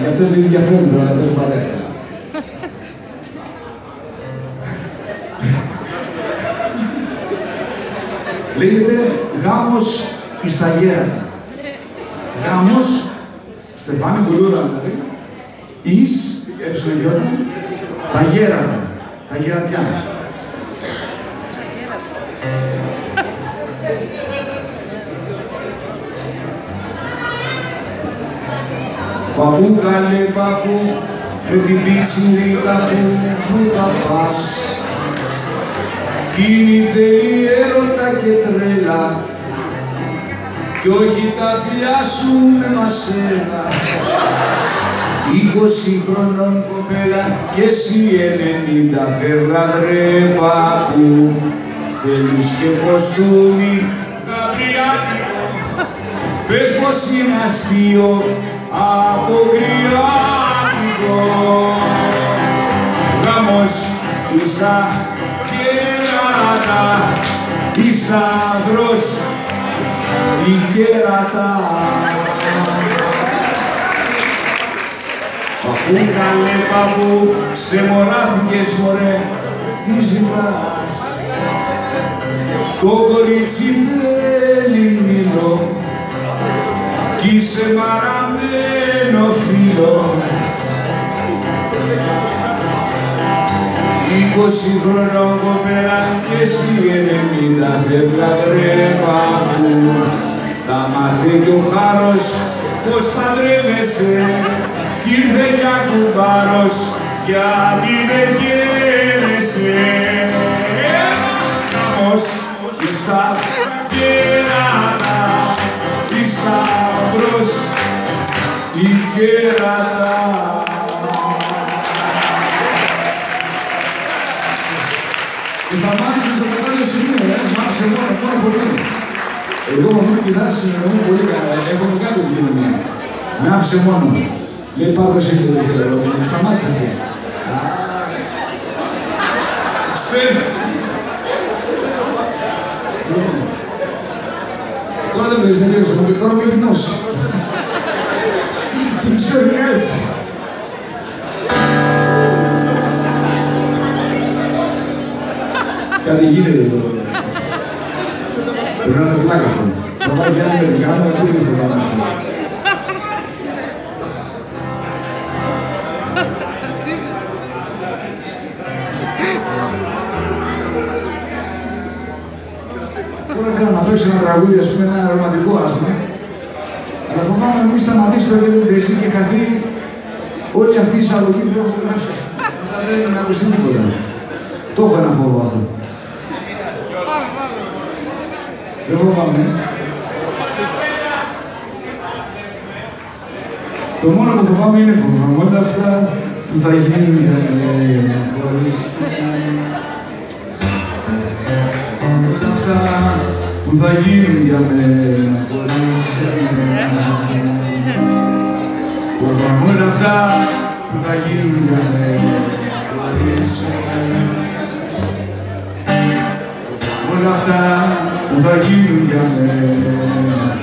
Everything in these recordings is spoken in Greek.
Γι' αυτό δεν ενδιαφέρον, θέλω να παίζω παρέστερα. Λέγεται γάμος εις τα γέρατα. Γάμος, Στεφάνη Κουλούρα δηλαδή, εις, τα γέρατα, τα γερατιά. Παππού, καλέ παππού, με την πιτσιρίκα που θα πας. Εκείνη θέλει έρωτα και τρέλα κι όχι τα φιλιά σου με μασέλα. 20 χρονών κοπέλα κι εσύ 90 φεύγα βρε παππού. Θέλεις και κοστούμι γαβριάτικο, πες πως είναι αστείο αποκριάτικο. Γάμος εις τα κέρατα, εις σταυρός η κέρατα. Παππού καλέ παππού, ξεμοράθηκες μωρέ, τι ζητάς. Το κορίτσι θέλει μήλο κι είσαι μαραμένο φίλο. 20 χρονών κοπέλα κι εσύ 90 φεύγα βρε παππού. Θα μάθει κι ο χάρος πως παντρεύεσαι κι ήρθε για κουμπάρος γιατί δεν χαίρεσαι. Γάμος εις τα κέρατα, εις σταυρός η κέρατα. Και σταμάτησε στο κατάλληλο σημείο, μάθησε μόνο φωνή. Εγώ με αυτή την κιθάρα συνεννοώ πολύ καλά, έχω μεγάλη επικοινωνία. Με άφησε μόνο. Λέει πάρ' το σύγκρο το χελερό, με σταμάτησε αυτή. Στέλνει. Τώρα δεν παίζει, δεν παίζει, και τώρα με έχει γνώση. Και τους φέρνει έτσι. Κάτι γίνεται εδώ. Πρέπει να είναι πλάκα αυτό. Θα πάει κι άλλη με την κάμερα, πού δεν θα πάμε αυτό. Τώρα θέλω να παίξω ένα τραγούδι, ας πούμε, ένα ρομαντικό άσμα. Αλλά φοβάμαι να μην σταματήσει το δεν παίζει και καθεί όλη αυτή η εισαγωγή που έχω γράψει. Μετά δεν με ακουστεί τίποτα. Το έχω ένα φόβο αυτό. Δεν φοβάμαι. Το μόνο που φοβάμαι είναι φοβάμαι όλα αυτά που θα γίνουν για μένα χωρίς όλα αυτά που θα γίνουν για μένα χωρίς εμένα. Φοβάμαι όλα αυτά που θα γίνουν για μένα χωρίς εμένα. Όλα αυτά που θα γίνουν για μένα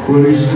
χωρίς